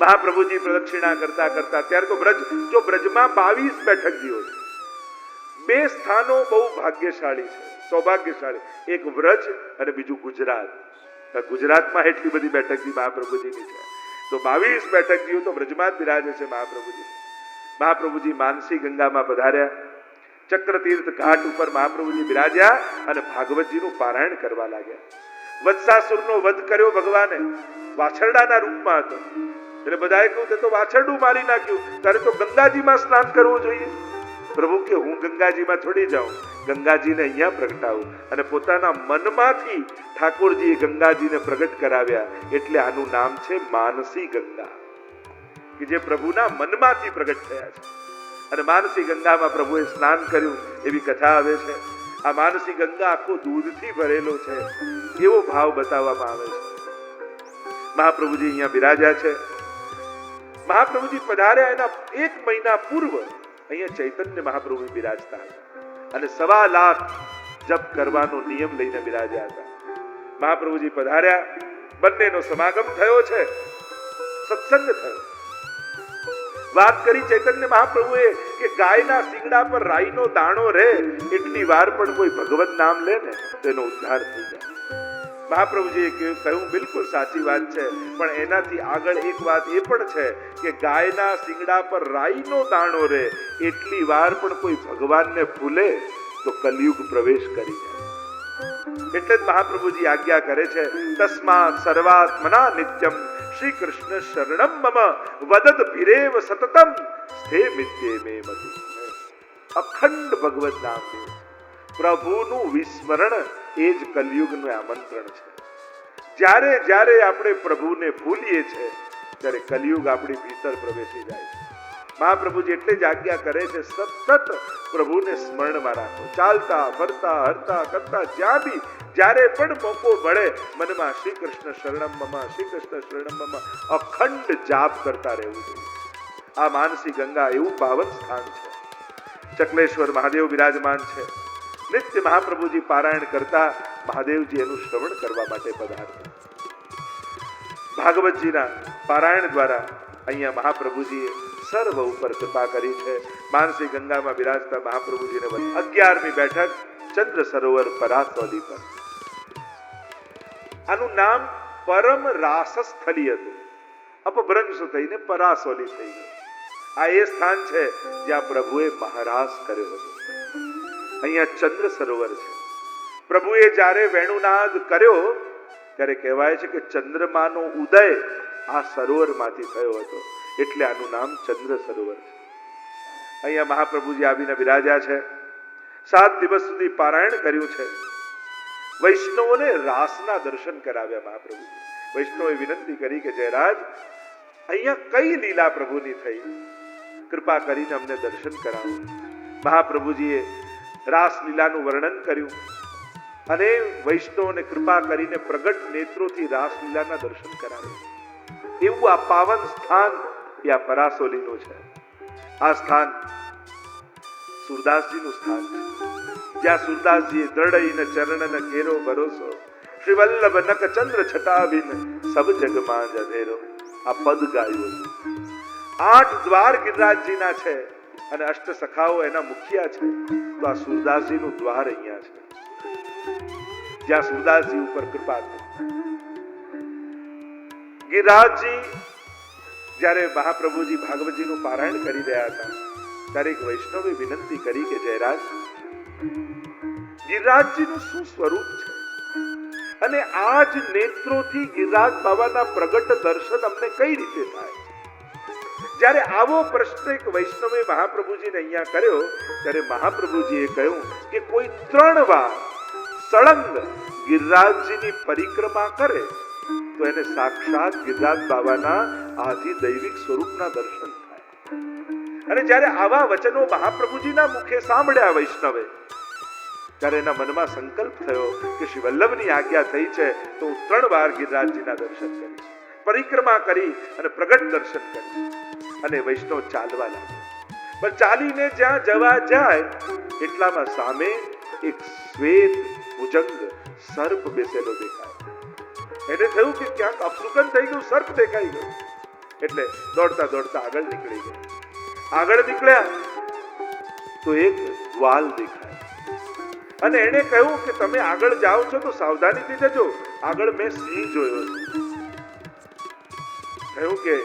મહાપ્રભુજી પ્રદક્ષિણા કરતા કરતા ત્યારે તો બ્રજમાં 22 બેઠકજીઓ છે. 2 સ્થાનો બહુ ભાગ્યશાળી છે, સૌભાગ્યશાળી. એક વ્રજ અને બીજું ગુજરાત. ગુજરાતમાં એટલી બધી બેઠકજી મહાપ્રભુજીની છે, તો 22 બેઠકજીઓ તો બ્રજમાં જ બિરાજે છે મહાપ્રભુજી. મહાપ્રભુજી માનસી ગંગામાં પધાર્યા. ચક્રતીર્થ ઘાટ ઉપર મહાપ્રભુજી બિરાજ્યા અને ભાગવતજીનું પારાયણ કરવા લાગ્યા. વત્સાસુરનો વધ કર્યો ભગવાને, વાછરડાના રૂપમાં હતો. એટલે બધાએ કહ્યું તે તો વાછરડું મારી નાખ્યું, તારે તો ગંગાજીમાં સ્નાન કરવું જોઈએ. પ્રભુ કે હું ગંગાજીમાં થોડી જાઉં, ગંગાજીને અહીંયા પ્રગટાવું. અને પોતાના મનમાંથી ઠાકોરજીએ ગંગાજીને પ્રગટ કરાવ્યા, એટલે આનું નામ છે માનસી ગંગા, કે જે પ્રભુના મનમાંથી પ્રગટ થયા છે. અને માનસી ગંગામાં પ્રભુએ સ્નાન કર્યું એવી કથા આવે છે. આ માનસી ગંગા આખો દૂધથી ભરેલો છે એવો ભાવ બતાવવામાં આવે છે. મહાપ્રભુજી અહીંયા બિરાજ્યા છે. મહાપ્રભુજી પધાર્યા એના 1 મહિના પૂર્વ અહીંયા ચૈતન્ય મહાપ્રભુ બિરાજતા હતા અને 1.25 લાખ જપ કરવાનો નિયમ લઈને બિરાજ્યા હતા. મહાપ્રભુજી પધાર્યા, બંનેનો સમાગમ થયો છે, સત્સંગ થયો. વાત કરી ચૈતન્ય મહાપ્રભુએ કે ગાયના શિંગડા પર રાઈનો દાણો રહે એટલી વાર પણ કોઈ ભગવત નામ લે ને તો એનો ઉદ્ધાર થઈ જાય. મહાપ્રભુજીએ કહ્યું બિલકુલ સાચી વાત છે, પણ એનાથી આગળ એક વાત એ પણ છે કે ગાયના શિંગડા પર રાઈનો દાણો રહે એટલી વાર પણ કોઈ ભગવાનને ભૂલે તો કલિયુગ પ્રવેશ કરી જાય. એટલે જ મહાપ્રભુજી આજ્ઞા કરે છે, તસ્માત સર્વાત્મના નિત્યમ શ્રી કૃષ્ણ શરણમ મમ વદત ભિરેવ સતતમ સ્થે મિત્યે મે મતિ. અખંડ ભગવત નામ લે, પ્રભુનું વિસ્મરણ એ જ કલિયુગનું આમંત્રણ છે. જ્યારે જ્યારે આપણે પ્રભુને ભૂલીએ છીએ ત્યારે કલિયુગ આપણી ભીતર પ્રવેશી જાય છે. મહાપ્રભુજી એટલે જ આજ્ઞા કરે છે, સતત પ્રભુને સ્મરણમાં રાખો. ચાલતા ફરતા હરતા કરતા જ્યાં બી જ્યારે પણ મોકો મળે મનમાં શ્રી કૃષ્ણ શરણમ મમ, શ્રી કૃષ્ણ શરણમ મમ અખંડ જાપ કરતા રહેવું જોઈએ. આ માનસી ગંગા એવું પાવન સ્થાન છે. ચકલેશ્વર મહાદેવ બિરાજમાન છે. નિત્ય મહાપ્રભુજી પારાયણ કરતા મહાદેવજી એનું શ્રવણ કરવા માટે પધારતા. ભાગવતજીના પારાયણ દ્વારા અહીંયા મહાપ્રભુજીએ સર્વ ઉપર કૃપા કરી છે. માનસી ગંગામાં બિરાજતા મહાપ્રભુજીને 11મી બેઠક ચંદ્ર સરોવર પરાસોલી પર. આનું નામ પરમ રાસસ્થલી હતું, અપભ્રંશ થઈને પરાસોલી થઈ ગયું. આ એ સ્થાન છે જ્યાં પ્રભુએ મહારાસ કર્યો હતો. અહીંયા ચંદ્ર સરોવર છે. પ્રભુએ જ્યારે વેણુનાદ કર્યો ત્યારે કહેવાય છે કે ચંદ્રમાનો ઉદય આ સરોવરમાંથી થયો હતો, એટલે આનું નામ ચંદ્ર સરોવર છે. અહીંયા મહાપ્રભુજી આવીને બિરાજ્યા છે. 7 દિવસ સુધી પારાયણ કર્યું છે. વૈષ્ણવોને રાસના દર્શન કરાવ્યા મહાપ્રભુજી. વૈષ્ણવોએ વિનંતી કરી કે જયરાજ, અહીંયા કઈ લીલા પ્રભુની થઈ, કૃપા કરીને અમને દર્શન કરાવો. મહાપ્રભુજીએ રાસ લીલાનું વર્ણન કર્યું અને વૈષ્ણવોને કૃપા કરીને પ્રગટ નેત્રોથી રાસ લીલાના દર્શન કરાવ્યા. એવું આ પાવન સ્થાન એ આ પરાસોલીનું છે. આ સ્થાન સુરદાસજીનું સ્થાન છે, જ્યાં સુરદાસજીએ દ્રઢઈને ચરણન ઘેરો ભરોસો, શ્રી વલ્લભ નક ચંદ્ર છટાવિન સબ જગમાં અંધેરો. આ પદ ગાયું હતું. 8 દ્વાર ગિરિરાજજીના છે અને અષ્ટ સખાઓ એના મુખિયા છે. તો આ સુરદાસજીનું દ્વાર અહીંયા છે, જ્યાં સુરદાસજી ઉપર કૃપા થઈ. ગિરિરાજજી જ્યારે મહાપ્રભુજી ભાગવતજીનું પારાયણ કરી રહ્યા હતા ત્યારે એક વૈષ્ણવે વિનંતી કરી કે જયરાજ, ગિરિરાજજીનું શું સ્વરૂપ છે અને આ જ નેત્રોથી ગિરિરાજ બાબાના પ્રગટ દર્શન અમને કઈ રીતે થાય? જ્યારે આવો પ્રશ્ન એક વૈષ્ણવે મહાપ્રભુજીને અહીંયા કર્યો ત્યારે મહાપ્રભુજીએ કહ્યું કે કોઈ 3 વાર સળંગ ગિરિરાજજીની પરિક્રમા કરે તો એને સાક્ષાત ગિરિરાજ બાબાના આદિ દૈવિક સ્વરૂપના દર્શન થાય. અને જ્યારે આવા વચનો મહાપ્રભુજીના મુખે સાંભળ્યા વૈષ્ણવે ત્યારે એના મનમાં સંકલ્પ થયો કે શ્રી વલ્લભની આજ્ઞા થઈ છે તો હું 3 વાર ગિરિરાજજીના દર્શન કરીશ, પરિક્રમા કરી અને પ્રગટ દર્શન કરીશ. અને વૈષ્ણવ ચાલવા લાગ્યો. પણ ચાલીને જ્યાં જવા જાય એટલામાં સામે એક શ્વેત ભુજંગ સર્પ બેસેલો દેખાય. એને થયું કે ક્યાંક અપશુકન થઈ ગયું, સર્પ દેખાઈ ગયો. એટલે દોડતા દોડતા આગળ નીકળી ગયા. આગળ નીકળ્યા તો એક ગ્વાલ દેખાય અને એને કહ્યું કે તમે આગળ જાઓ છો તો સાવધાનીથી જજો, આગળ મેં સિંહ જોયો છે. કહ્યું કે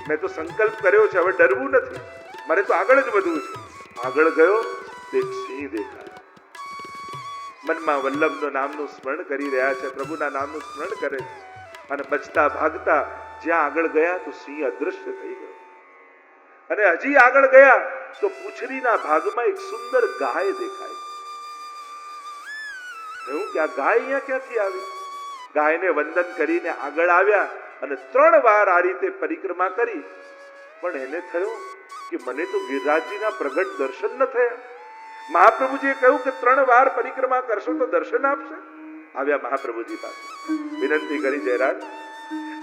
મેં તો સંકલ્પ કર્યો છે, હવે ડરવું નથી, મારે તો આગળ જ વધવું છે. આગળ ગયો તો એક સિંહ દેખાય. મનમાં વલ્લભનું નામનું સ્મરણ કરી રહ્યા છે, પ્રભુના નામનું સ્મરણ કરે છે અને બચતા ભાગતા જ્યાં આગળ ગયા તો સિંહ અદૃશ્ય થઈ ગયો. અને હજી આગળ ગયા તો પૂંછડીના ભાગમાં એક સુંદર ગાય દેખાય. કહ્યું કે આ ગાય અહીંયા ક્યાંથી આવી? ગાયને વંદન કરીને આગળ આવ્યા અને 3 વાર આ રીતે પરિક્રમા કરી, પણ એને થયું કે મને તો ગિરિરાજજીના પ્રગટ દર્શન ન થયા. મહાપ્રભુજીએ કહ્યું કે 3 વાર પરિક્રમા કરશો તો દર્શન આપશે. આવ્યા મહાપ્રભુજી પાસે, વિનંતી કરી, જયરાજ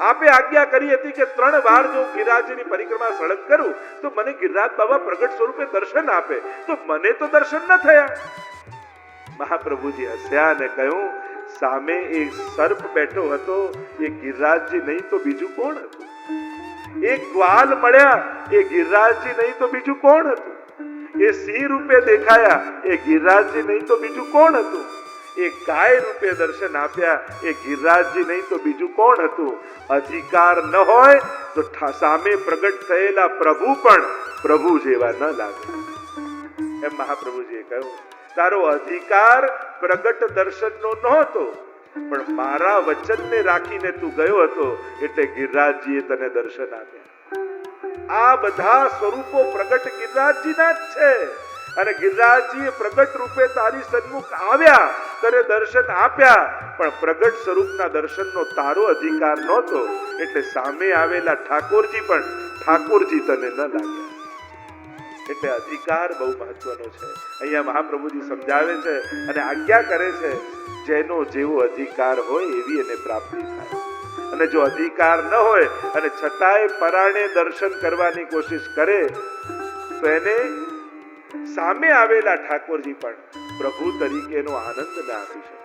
આપે આજ્ઞા કરી હતી કે 3 વાર જો ગિરિરાજની પરિક્રમા સળંગ કરું તો મને ગિરિરાજ બાબા પ્રગટ સ્વરૂપે દર્શન આપે, તો મને તો દર્શન ન થયા. મહાપ્રભુજી હસ્યા અને કહ્યું, સામે એક સર્પ બેઠો હતો, એ ગિરિરાજજી નહીં તો બીજું કોણ હતું? એક ગ્વાલ મળ્યા, એ ગિરિરાજજી નહીં તો બીજું કોણ હતું? એ સિંહ રૂપે દેખાયા, એ ગિરિરાજજી નહીં તો બીજું કોણ હતું? એ ગાય રૂપે દર્શન આપ્યા, એ ગિરિરાજજી નહીં તો બીજું કોણ હતું? અધિકાર ન હોય તો સામે પ્રગટ થયેલા પ્રભુ પણ પ્રભુ જેવા ન લાગે. એમ મહાપ્રભુજીએ કહ્યું, તારો અધિકાર પ્રગટ દર્શનનો નહોતો, પણ મારા વચનને રાખીને તું ગયો હતો એટલે ગિરિરાજજીએ તને દર્શન આપ્યા. આ બધા સ્વરૂપો પ્રગટ ગિરિરાજજીના જ છે અને ગિરિરાજજીએ પ્રગટ રૂપે તારી સન્મુખ આવ્યા, તને દર્શન આપ્યા, પણ પ્રગટ સ્વરૂપના દર્શનનો તારો અધિકાર નહોતો એટલે સામે આવેલા ઠાકોરજી પણ ઠાકોરજી તને ન લાગ્યા. એટલે અધિકાર બહુ મહત્વનો છે. અહીંયા મહાપ્રભુજી સમજાવે છે અને આજ્ઞા કરે છે, જેનો જેવો અધિકાર હોય એવી એને પ્રાપ્તિ થાય. અને જો અધિકાર ન હોય અને છતાંય પરાણે દર્શન કરવાની કોશિશ કરે તો એને સામે આવેલા ઠાકોરજી પણ પ્રભુ તરીકેનો આનંદ ના આપી શકે.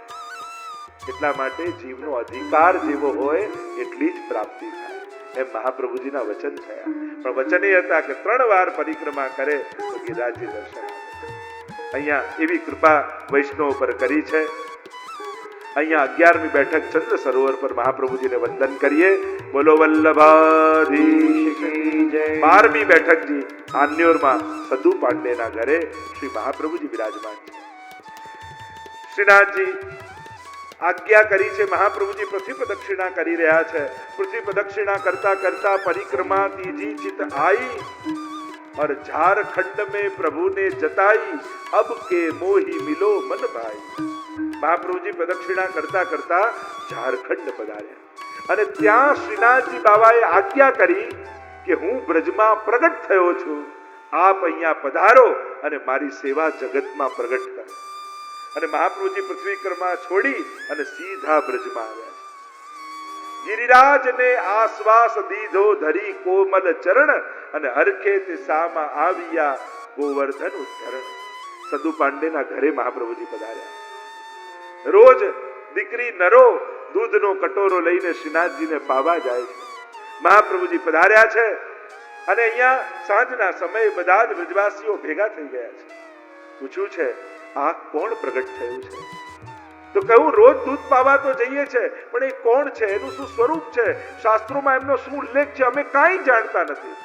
એટલા માટે જીવનો અધિકાર જેવો હોય એટલી જ પ્રાપ્તિ થાય, એમ મહાપ્રભુજીના વચન થયા. પણ વચન એ હતા કે 3 વાર પરિક્રમા કરે તો ગિરિરાજજી દર્શન આપે. અહીંયા એવી કૃપા વૈષ્ણવ પર કરી છે. અહીંયા 11મી બેઠક ચંદ્ર સરોવર પર મહાપ્રભુજીને વંદન કરીએ. બોલો વલ્લભાધીશ કી જય. 12મી બેઠકજી આન્યોરમાં સદુ પાંડેના ઘરે શ્રી મહાપ્રભુજી વિરાજમાન છે. શ્રીનાથજી આજ્ઞા કરી છે, મહાપ્રભુજી પૃથ્વી પ્રદક્ષિણા કરી રહ્યા છે. પૃથ્વી પ્રદક્ષિણા કરતા કરતા પરિક્રમા तीजी चित आई और झारखंड में प्रभु ने जताई, अब के मोही मिलो मन भाई. મહાપ્રભુજી પ્રદક્ષિણા કરતા કરતા ઝારખંડ પધાર્યા અને ત્યાં શ્રીનાથજી બાબાએ આજ્ઞા કરી કે હું બ્રજમાં પ્રગટ થયો છું, આપ અહીંયા પધારો અને મારી સેવા જગતમાં પ્રગટ કરો. અને મહાપ્રભુજી પૃથ્વીકર્મા છોડી અને સીધા બ્રજમાં આવ્યા. ગિરિરાજ ને આશ્વાસ દીધો ધરી કોમલ ચરણ અને હરખે તે સામા આવ્યા ગોવર્ધન ઉદ્ધરણ. સદુ પાંડેના ઘરે મહાપ્રભુજી પધાર્યા. રોજ દીકરી નરો દૂધનો કટોરો લઈને શ્રીનાથજીને પાવા જાય છે. મહાપ્રભુજી પધાર્યા છે અને અહીંયા સાંજના સમયે બધા જ બ્રજવાસીઓ ભેગા થઈ ગયા છે. પૂછ્યું છે, આ કોણ પ્રગટ થયું છે? તો કહ્યું, રોજ દૂધ પાવા તો જઈએ છે, પણ એ કોણ છે, એનું શું સ્વરૂપ છે, શાસ્ત્રોમાં એમનો શું ઉલ્લેખ છે, અમે કાંઈ જાણતા નથી.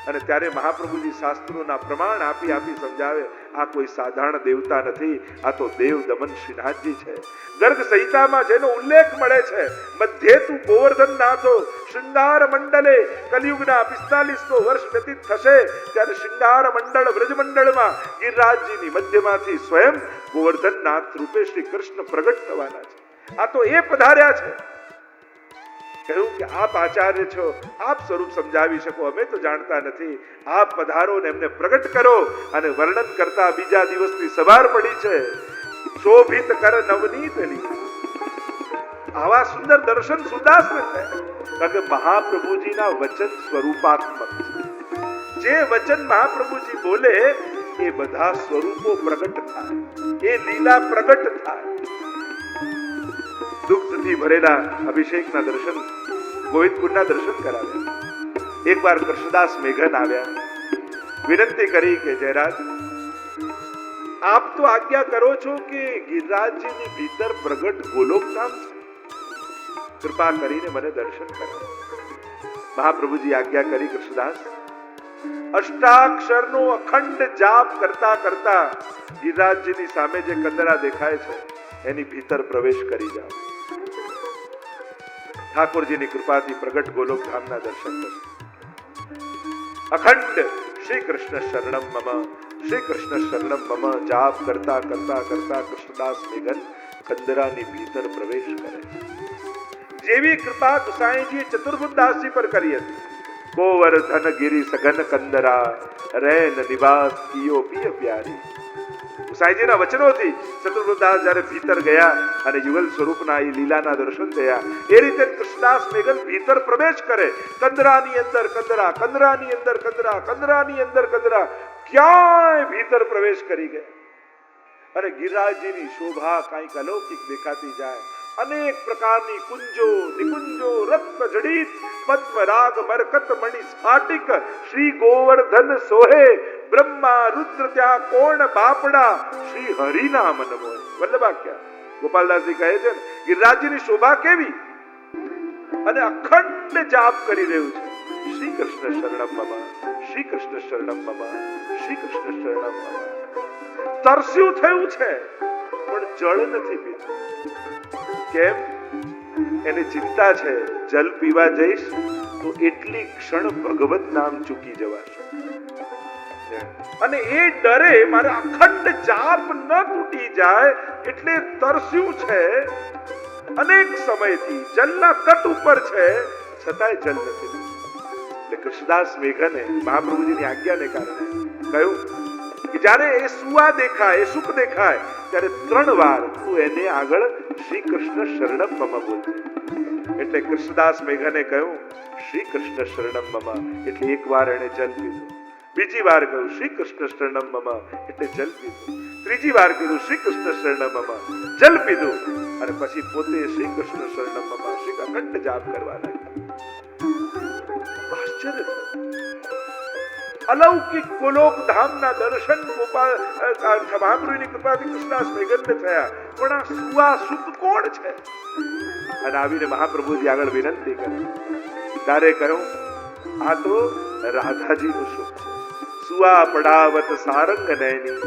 અને ત્યારે મહાપ્રભુજી શાસ્ત્રોના પ્રમાણ આપી આપી સમજાવે, આ કોઈ સાધારણ દેવતા નથી, આ તો દેવ દમન શ્રીનાથજી છે. ગર્ગ સંહિતામાં જેનો ઉલ્લેખ મળે છે, મધ્યે તું ગોવર્ધન નાથો શૃંગાર મંડલે, કલિયુગના 4500 વર્ષ વ્યતીત થશે ત્યારે શૃંગાર મંડળ બ્રજમંડળમાં ગિરિરાજજીની મધ્યમાંથી સ્વયં ગોવર્ધન નાથ રૂપે શ્રી કૃષ્ણ પ્રગટ થવાના છે. આ તો એ પધાર્યા છે. કહ્યું કે આપ આચાર્ય છો, આપ સ્વરૂપ સમજાવી શકો, અમે તો જાણતા નથી, આપ પધારો ને એમને પ્રગટ કરો. અને વર્ણન કરતા બીજા દિવસની સવાર પડી છે, શોભિત કર નવનીત લી. આવા સુંદર દર્શન સુદાસને થયા, કારણ કે મહાપ્રભુજીના વચન સ્વરૂપાત્મક છે. જે વચન મહાપ્રભુજી બોલે એ બધા સ્વરૂપો પ્રગટ થાય, એ લીલા પ્રગટ થાય. દુઃખથી ભરેલા અભિષેકના દર્શન, ગોવિંદકુંડના દર્શન કરાવ્યા. એકવાર કૃષ્ણદાસ મેઘન આવ્યા, વિનંતી કરી કે જયરાજ, આપ તો આજ્ઞા કરો છો કે ગિરિરાજજીની ભીતર પ્રગટ ગોલોક ધામ છે, કૃપા કરીને મને દર્શન કરાવો. મહાપ્રભુજી આજ્ઞા કરી, કૃષ્ણદાસ અષ્ટાક્ષરનો અખંડ જાપ કરતા કરતા ગિરિરાજજીની સામે જે કંદરા દેખાય છે એની ભીતર પ્રવેશ કરી જાઓ. ઠાકોરજીની કૃપાથી પ્રગટ ગોલોક ધામના દર્શન થશે. અખંડ શ્રી કૃષ્ણ શરણમ મમ, શ્રી કૃષ્ણ શરણમ મમ જાપ કરતા કરતા કરતા કૃષ્ણદાસ મેઘન કંદરાની ભીતર પ્રવેશ કરે. જેવી કૃપા ગુસાઈજીએ ચતુર્બુદ્ધદાસજી પર કરી હતી, ગોવર્ધન ગિરી સઘન કંદરા રૈન નિવાસ કિયો પિય પ્યારી. ગુસાઈજીના વચનોથી ચતુર્બુદ્ધદાસ જ્યારે ભીતર ગયા અને યુગલ સ્વરૂપના એ લીલાના દર્શન થયા, એ રીતે કૃષ્ણદાસ મેઘન ભીતર પ્રવેશ કરે. કંદરાની અંદર કંદરા, કંદરાની અંદર કંદરા, કંદરાની અંદર કંદરા, ક્યાંય ભીતર પ્રવેશ કરી ગયા. અને ગિરિરાજજીની શોભા કાંઈક અલૌકિક દેખાતી જાય. અનેક પ્રકારની કુંજો નિકુંજો રત્ન જડિત પદ્મરાગ મરકત મણિ સ્ફાટિક શ્રી ગોવર્ધન સોહે, બ્રહ્મા રુદ્ર ત્યાં કોણ બાપડા, શ્રી હરિના મન મોહે. વલ્લભાખ્યા ગોપાલદાસજી કહે છે ને, ગિરિરાજજીની શોભા કેવી, અને અખંડ જાપ કરી રહ્યું છે, શ્રી કૃષ્ણ શરણમ મમ, શ્રી કૃષ્ણ શરણમ મમ, શ્રી કૃષ્ણ શરણમ મમ. તરસ્યું થયું છે પણ જળ નથી પીતું. કેમ? એને ચિંતા છે, જલ પીવા જઈશ તો એટલી ક્ષણ ભગવત નામ ચૂકી જવાશે. અને એ ડરે મારે અખંડ જાપ ન તૂટી જાય એટલે તરસ્યું છે. અનેક સમયથી જલના તટ ઉપર છે, છતાંય જલ નથી. એટલે કૃષ્ણદાસ મેઘને મહાપ્રભુજીની આજ્ઞાને કારણે કહ્યું કે જ્યારે એ સુવા દેખાય, એ સુખ દેખાય, ત્યારે 3 વાર તું એને આગળ શ્રી કૃષ્ણ શરણમ મમ બોલજે. એટલે કૃષ્ણદાસ મેઘને કહ્યું શ્રી કૃષ્ણ શરણમ મમ, એટલે એક વાર એને જલ પીધું. બીજી વાર કહ્યું શ્રી કૃષ્ણ શરણમ મમ, એટલે જલ પીધું. ત્રીજી વાર કીધું શ્રી કૃષ્ણ શરણમ મમ, જલ પીધું. અને પછી પોતે શ્રી કૃષ્ણ શરણમ મમ શ્રી અખંડ જાપ કરવા લાગ્યા. આશ્ચર્ય થયું. અલૌકિક ગોલોક ધામના દર્શન ગોપાલ મહાપ્રભુની કૃપાથી કૃષ્ણદાસ મેઘનને થયા. પણ આ સુવા સુખ કોણ છે? અને આવીને મહાપ્રભુજી આગળ વિનંતી કરી. ત્યારે કહ્યું, આ તો રાધાજીનું સુખ છે. સુવા પડાવત સારંગ નયની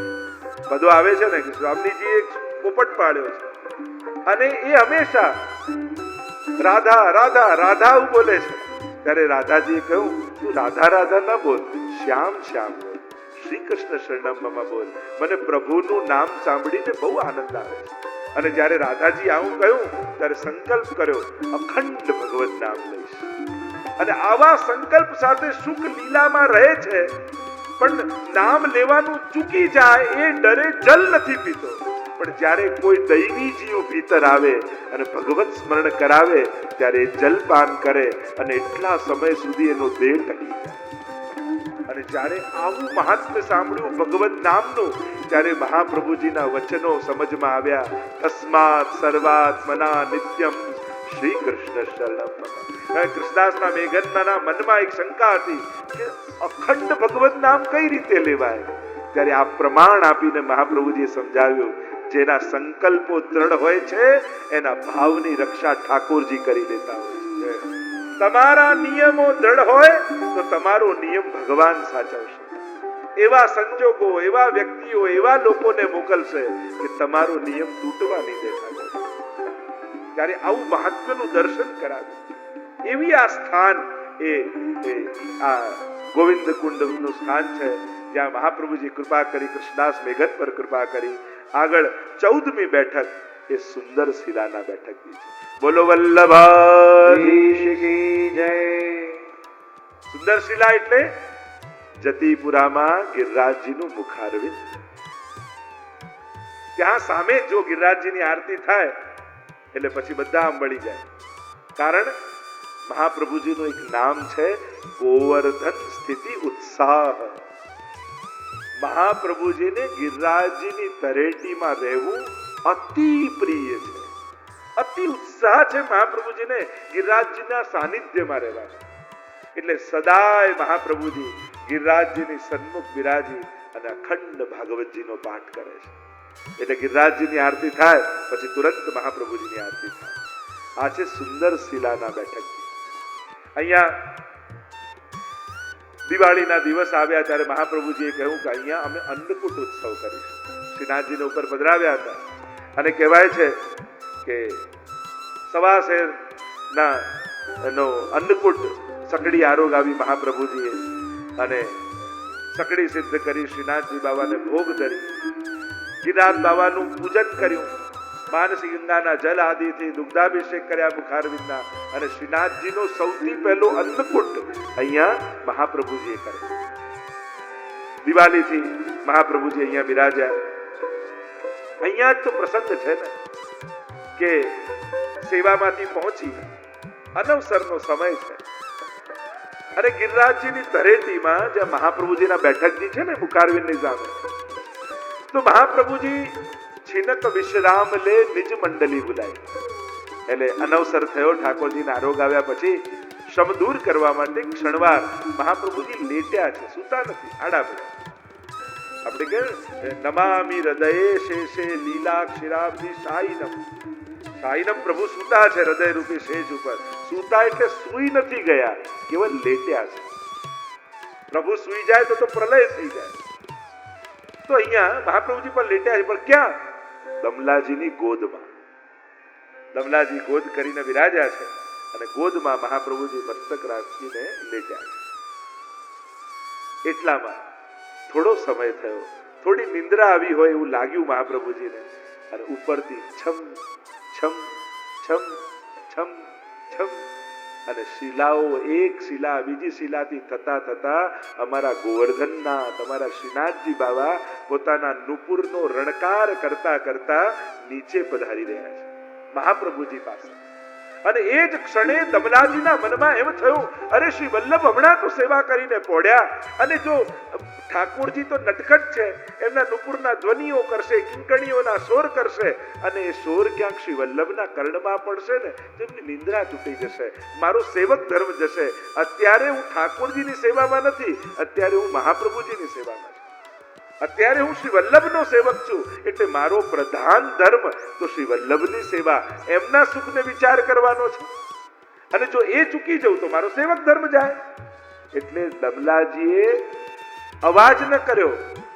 બધું આવે છે ને કે સ્વામીજી એક પોપટ પાડ્યો છે અને એ હંમેશા રાધા રાધા રાધા બોલે છે. ત્યારે રાધાજીએ કહ્યું, તું રાધા રાધા ના બોલ, શ્યામ શ્યામ બોલ, શ્રી કૃષ્ણ શરણમ મમ બોલ. મને પ્રભુનું નામ સાંભળીને બહુ આનંદ આવે છે. અને જ્યારે રાધાજી આવું કહ્યું ત્યારે સંકલ્પ કર્યો, અખંડ ભગવત નામ લઈશ. અને આવા સંકલ્પ સાથે સુખ લીલામાં રહે છે, પણ નામ લેવાનું ચૂકી જાય એ ડરે જલ નથી પીતો. પણ જ્યારે કોઈ દૈવી જીવ ભીતર આવે અને ભગવત સ્મરણ કરાવે ત્યારે જલપાન કરે અને એટલા સમય સુધી એનો દેહ ટકી જાય. અને જ્યારે આવું મહાત્મ્ય સાંભળ્યું ભગવત નામનું, ત્યારે મહાપ્રભુજીના વચનો સમજમાં આવ્યા. તસ્માત સર્વાત્મના નિત્યમ શ્રી કૃષ્ણ શરણમ મમ. કૃષ્ણદાસના મેઘનના મનમાં એક શંકા હતી કે અખંડ ભગવત નામ કઈ રીતે લેવાય. ત્યારે આ પ્રમાણ આપીને મહાપ્રભુજીએ સમજાવ્યું, જેના સંકલ્પો દ્રઢ હોય છે એના ભાવની રક્ષા ઠાકોરજી કરી દેતા હોય છે. તમારા નિયમો દ્રઢ હોય તો તમારો નિયમ ભગવાન સાચવશે. એવા સંજોગો, એવા વ્યક્તિઓ, એવા લોકોને મોકલશે કે તમારો નિયમ તૂટવા નહીં દેતા. ત્યારે આવું મહાત્મ્યનું દર્શન કરાવે. એવી આ સ્થાન એ આ ગોવિંદ કુંડનું સ્થાન છે, જ્યાં મહાપ્રભુજી કૃપા કરી, કૃષ્ણદાસ મેઘન પર કૃપા કરી. આગળ 14મી બેઠક એ સુંદર શિલાના બેઠકની છે. બોલો વલ્લભાધીશ કી જય. સુંદર શિલા એટલે જતીપુરામાં ગિરિરાજજીનું મુખારવિંદ. ત્યાં સામે જો ગિરિરાજજીની આરતી થાય એટલે પછી બધા આમ વળી જાય. કારણ મહાપ્રભુજીનું એક નામ છે ગોવર્ધન સ્થિતિ ઉત્સાહ. મહાપ્રભુજીને ગિરિરાજજીની તરેટીમાં રહેવું અતિ પ્રિય છે. અતિ ઉત્સાહ છે મહાપ્રભુજીને ગિરિરાજજીના સાનિધ્યમાં રહેવાનો. એટલે સદાય મહાપ્રભુજી ગિરિરાજજીની સન્મુખ બિરાજી અને અખંડ ભાગવતજીનો પાઠ કરે છે. એટલે ગિરિરાજજીની આરતી થાય પછી તુરંત મહાપ્રભુજીની આરતી થાય. આ છે સુંદર શિલાના બેઠકજી. અહીંયા દિવાળીના દિવસ આવ્યા ત્યારે મહાપ્રભુજીએ કહ્યું કે અહીંયા અમે અન્નકૂટ ઉત્સવ કરીશું. શ્રીનાથજીને ઉપર પધરાવ્યા હતા અને કહેવાય છે કે સવાશેરના એનો અન્નકૂટ સકડી આરોગાવી મહાપ્રભુજીએ અને સકડી સિદ્ધ કરી શ્રીનાથજી બાબાને ભોગ ધરી ગિરિરાજ બાબાનું પૂજન કર્યું. માનસી ગંગાના જલ આદિથી દુગ્ધાભિષેક કર્યા મુખારવિંદના અને શ્રીનાથજીનો સૌથી પહેલો અન્નકૂટ અહીંયા મહાપ્રભુજીએ કર્યો. દિવાળીથી મહાપ્રભુજી અહીંયા બિરાજ્યા. અહીંયા જ તો પ્રસંગ છે ને કે સેવામાંથી પહોંચી અનવસરનો સમય છે અને ગિરિરાજજીની ધરેટીમાં જ્યાં મહાપ્રભુજીના બેઠકજી છે ને મુખારવિંદની સામે, તો મહાપ્રભુજી છિનક વિશ્રામ લે નિજ મંડલી બુલાઈ. એટલે અનવસર થયો ઠાકોરજીના આરોગ આવ્યા પછી શ્રમ દૂર કરવા માટે ક્ષણવાર મહાપ્રભુજી લેટ્યા છે, સુતા નથી, આડા પડ્યા. આપણે કે નમામિ હૃદયે શેષે લીલા ક્ષીરાબ્ધિ સાઈનમ. સાઈનમ પ્રભુ સુતા છે હૃદય રૂપી શેષ ઉપર. સુતા એટલે સુઈ નથી ગયા, કેવળ લેટ્યા છે. પ્રભુ સુઈ જાય તો પ્રલય થઈ જાય. તો અહીંયા મહાપ્રભુજી પણ લેટ્યા છે, પણ ક્યાં? દમલાજીની ગોદમાં. દમલાજી ગોદ કરીને બિરાજ્યા છે અને ગોદમાં મહાપ્રભુજી મસ્તક રાખીને લેટ્યા છે. એટલામાં થોડો સમય થયો, થોડી નિંદ્રા આવી હોય એવું લાગ્યું મહાપ્રભુજીને અને ઉપરથી છમ છમ છમ છમ છમ અને શિલાઓ એક શિલા બીજી શિલાથી થતા થતા અમારા ગોવર્ધનના તમારા શ્રીનાથજી બાબા પોતાના નુપુરનો રણકાર કરતા કરતા નીચે પધારી રહ્યા છે મહાપ્રભુજી પાસે. અને એ જ ક્ષણે દમલાજીના મનમાં એમ થયું, અરે શ્રી વલ્લભ હમણાં તો સેવા કરીને પોડ્યા અને જો ઠાકોરજી તો નટખટ છે, એમના નુપુરના ધ્વનિઓ કરશે, કિંકણીઓના શોર કરશે અને એ શોર ક્યાંક શ્રી વલ્લભના કર્ણમાં પડશે ને તો એમની નિંદ્રા તૂટી જશે, મારો સેવક ધર્મ જશે. અત્યારે હું ઠાકોરજીની સેવામાં નથી, અત્યારે હું મહાપ્રભુજીની સેવામાં છું. અત્યારે હું શ્રી વલ્લભનો સેવક છું, એટલે મારો પ્રધાન ધર્મ તો શ્રી વલ્લભની સેવા, એમના સુખને વિચાર કરવાનો છે. અને જો એ ચૂકી જવું તો મારો સેવક ધર્મ જાય. એટલે દમલાજીએ અવાજ ન કર્યો,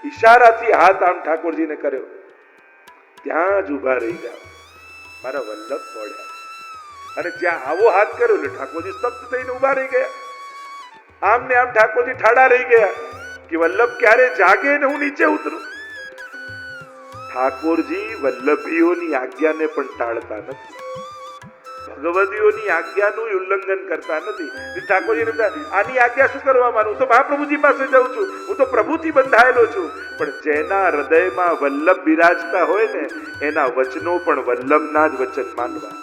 ઈશારાથી હાથ આમ ઠાકોરજીને કર્યો, ત્યાં જ ઉભા રહી જાઓ, મારા વલ્લભ પોડ્યા. અને જ્યાં આવો હાથ કર્યો એટલે ઠાકોરજી સ્તબ્ધ થઈને ઉભા રહી ગયા. આમ ને આમ ઠાકોરજી ઠાડા રહી ગયા કે વલ્લભ ક્યારે જાગે ને હું નીચે ઉતરું. ઠાકોરજી વલ્લભીઓની આજ્ઞાને પણ ટાળતા નથી, ભગવદીઓની આજ્ઞાનું ઉલ્લંઘન કરતા નથી. ઠાકોરજીને આની આજ્ઞા શું કરવા માનું, હું તો મહાપ્રભુજી પાસે જાઉં છું, હું તો પ્રભુથી બંધાયેલો છું. પણ જેના હૃદયમાં વલ્લભ બિરાજતા હોય ને એના વચનો પણ વલ્લભના જ વચન માનવા.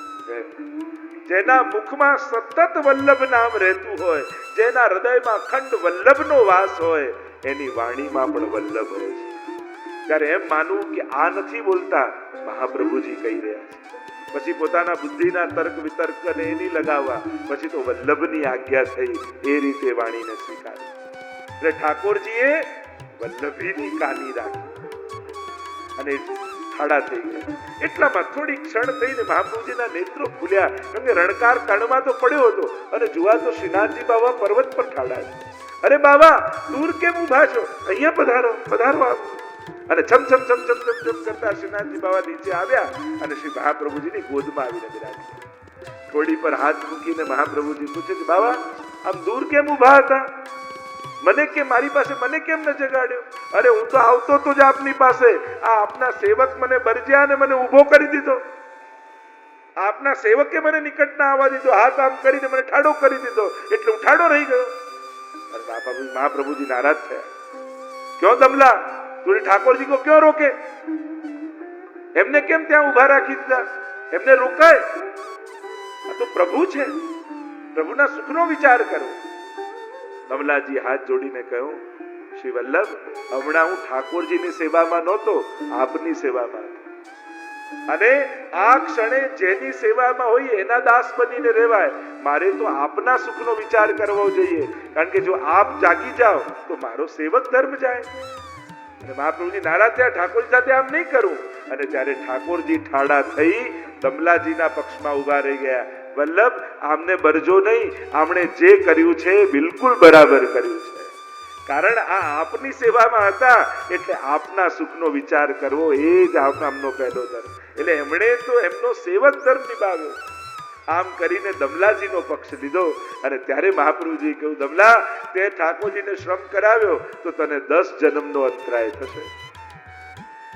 જેના મુખમાં સતત વલ્લભ નામ રહેતું હોય, જેના હૃદયમાં અખંડ વલ્લભનો વાસ હોય, એની વાણીમાં પણ વલ્લભ હોય છે. ત્યારે એમ માનવું કે આ નથી બોલતા, મહાપ્રભુજી કહી રહ્યા છે. પછી પોતાના બુદ્ધિના તર્ક વિતર્ક અને એની લગાવવા, પછી તો વલ્લભની આજ્ઞા થઈ એ રીતે વાણીને સ્વીકારી. એટલે ઠાકોરજીએ વલ્લભીની કાની રાખી અને ઠાડા થઈ ગયા. એટલામાં થોડી ક્ષણ થઈને મહાપ્રભુજીના નેત્રો ખુલ્યા, કેમ કે રણકાર કણમાં તો પડ્યો હતો અને જુआ તો શ્રીનાથજી બાબા પર્વત પર ઠાડા છે. અરે બાબા દૂર કેમ ઉભા છો, અહીંયા પધારો પધારો આપ. અને છમ છમ છમ છમ છમ છમ કરતા શ્રીનાથજી બાબા નીચે આવ્યા અને શ્રી મહાપ્રભુજીની ગોદમાં આવીને બિરાજ્યા. થોડી પર હાથ મૂકીને મહાપ્રભુજી પૂછે કે બાબા આમ દૂર કેમ ઉભા હતા, મને કેમ મારી પાસે મને કેમ ન જગાડ્યો? અરે હું તો આવતો તો જ આપની પાસે, આ આપના સેવક મને બરજ્યા અને મને ઊભો કરી દીધો. આપના સેવકે મને નિકટ ના આવવા દીધો, હાથ આમ કરીને મને ઠાડો કરી દીધો, એટલે હું ઠાડો રહી ગયો. અરે મહાપ્રભુજી નારાજ થયા. ક્यों दमला, तूने ठाकुर जी को क्यों रोके? એમને કેમ ત્યાં ઉભા રાખી દીધા? એમને રોકાય? આ તો પ્રભુ છે, પ્રભુના સુખનો વિચાર કરો. દમલાજી હાથ જોડીને કહ્યું, શ્રી વલ્લભ હમણાં હું ઠાકોરજીની સેવામાં નહોતો, આપની સેવામાં હતો. અને આ ક્ષણે જેની સેવામાં હોય એના દાસ બનીને રહેવાય. મારે તો આપના સુખનો વિચાર કરવો જોઈએ, કારણ કે જો આપ જાગી જાઓ તો મારો સેવક ધર્મ જાય. અને મહાપ્રભુજી નારાજ થયા, ઠાકોરજી સાથે આમ નહીં કરું. અને ત્યારે ઠાકોરજી ઠાડા થઈ દમલાજીના પક્ષમાં ઉભા રહી ગયા. વલ્લભ, આમને બરજો નહીં, આમણે જે કર્યું છે બિલકુલ બરાબર કર્યું છે. કારણ આ આપની સેવામાં હતા એટલે આપના સુખનો વિચાર કરવો એ જ આમનો પહેલો ધર્મ. એટલે એમણે તો એમનો સેવક ધર્મ નિભાવ્યો. આમ કરીને દમલાજીનો પક્ષ લીધો. અને ત્યારે મહાપ્રભુજી કહ્યું, દમલા, તે ઠાકોરજીને શ્રમ કરાવ્યો તો તને 10 જન્મનો અંતરાય થશે,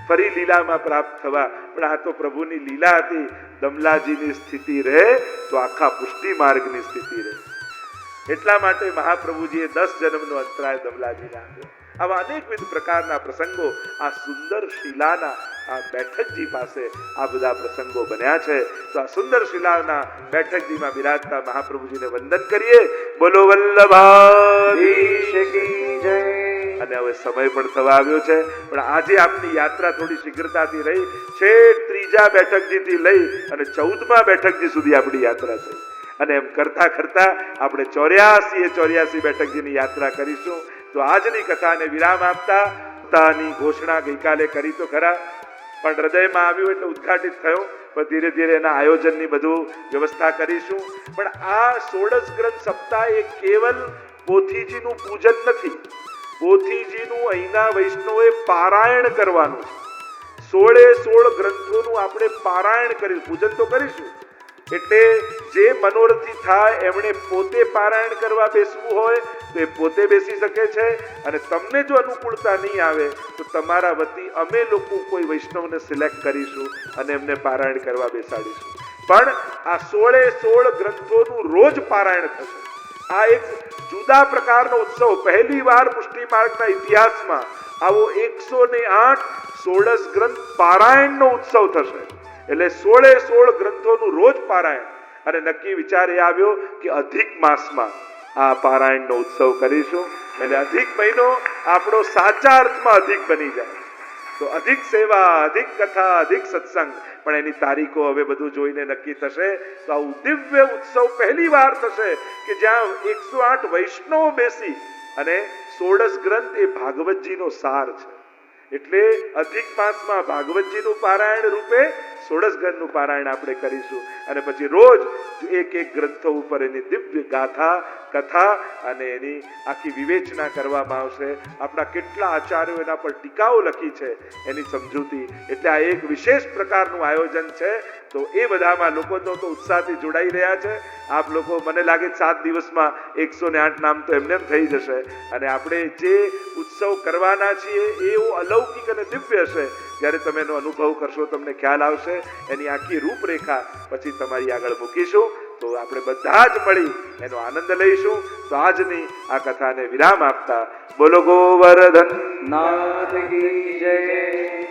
ફરી લીલામાં પ્રાપ્ત થવા. પણ આ તો પ્રભુની લીલા હતી. દમલાજીની સ્થિતિ રહે તો આખા પુષ્ટિ માર્ગની સ્થિતિ રહે. એટલા માટે મહાપ્રભુજીએ 10 જન્મનો અંતરાય દમલાજીને આપ્યો. આવા અનેકવિધ પ્રકારના પ્રસંગો આ સુંદર શિલાના આ બેઠકજી પાસે આ બધા પ્રસંગો બન્યા છે. તો આ સુંદર શિલાના બેઠકજીમાં બિરાજતા મહાપ્રભુજીને વંદન કરીએ. બોલો વલ્લભાધીશ કી જય. અને હવે સમય પણ થવા આવ્યો છે, પણ આજે આપની યાત્રા થોડી શીઘ્રતાથી રહી. છેક 3જા બેઠકજીથી લઈ અને 14મા બેઠકજી સુધી આપણી યાત્રા થઈ. અને એમ કરતા કરતા આપણે 84 બેઠકજીની યાત્રા કરીશું. તો આજની કથાને વિરામ આપતા કથાની ઘોષણા ગઈકાલે કરી તો ખરા, પણ હૃદયમાં આવ્યું એટલે ઉદ્ઘાટિત થયો. પણ ધીરે ધીરે એના આયોજનની બધું વ્યવસ્થા કરીશું. પણ આ 16 ગ્રંથ સપ્તાહ એ કેવલ પોથીજીનું પૂજન નથી. પોથીજીનું અહીંના વૈષ્ણવોએ પારાયણ કરવાનું છે. 16 ગ્રંથોનું આપણે પારાયણ કરીશું, પૂજન તો કરીશું. એટલે જે મનોરથી થાય એમણે પોતે પારાયણ કરવા બેસવું હોય તો એ પોતે બેસી શકે છે. અને તમને જો અનુકૂળતા નહીં આવે તો તમારા વતી અમે લોકો કોઈ વૈષ્ણવને સિલેક્ટ કરીશું અને એમને પારાયણ કરવા બેસાડીશું. પણ આ 16 ગ્રંથોનું રોજ પારાયણ થશે. આ એક જુદા પ્રકારનો ઉત્સવ. પહેલી વાર પુષ્ટિ માર્ગના ઇતિહાસમાં આવો 108 16 ગ્રંથ પારાયણનો ઉત્સવ થશે. એટલે 16 ગ્રંથોનું રોજ પારાયણ. અને નક્કી વિચાર એ આવ્યો કે અધિક માસમાં આ પારાયણનો ઉત્સવ કરીશું. એટલે અધિક મહિનો આપણો સાચા અર્થમાં અધિક બની જાય. તો અધિક સેવા, અધિક કથા, અધિક સત્સંગ. પણ એની તારીખો હવે બધું જોઈને નક્કી થશે. તો આવું દિવ્ય ઉત્સવ પહેલી વાર થશે કે જ્યાં 108 વૈષ્ણવો બેસી અને 16 ગ્રંથ એ ભાગવતજીનો સાર છે. એટલે અધિક માસમાં ભાગવતજીનું પારાયણ રૂપે 16 ગ્રંથનું પારાયણ આપણે કરીશું. અને પછી રોજ એક ગ્રંથો ઉપર એની દિવ્ય ગાથા, કથા અને એની આખી વિવેચના કરવામાં આવશે. આપણા કેટલા આચાર્યો એના પર ટીકાઓ લખી છે એની સમજૂતી. એટલે આ એક વિશેષ પ્રકારનું આયોજન છે. તો એ બધામાં લોકો તો ઉત્સાહથી જોડાઈ રહ્યા છે. આપ લોકો, મને લાગે 7 દિવસમાં 108 નામ તો એમને થઈ જશે. અને આપણે જે ઉત્સવ કરવાના છીએ એવું અલૌકિક અને દિવ્ય હશે. જ્યારે તમે એનો અનુભવ કરશો તમને ખ્યાલ આવશે. એની આખી રૂપરેખા પછી તમારી આગળ મૂકીશું. તો આપણે બધા જ મળી એનો આનંદ લઈશું. તો આજની આ કથાને વિરામ આપતા બોલો ગોવર્ધન નાથ કી જય.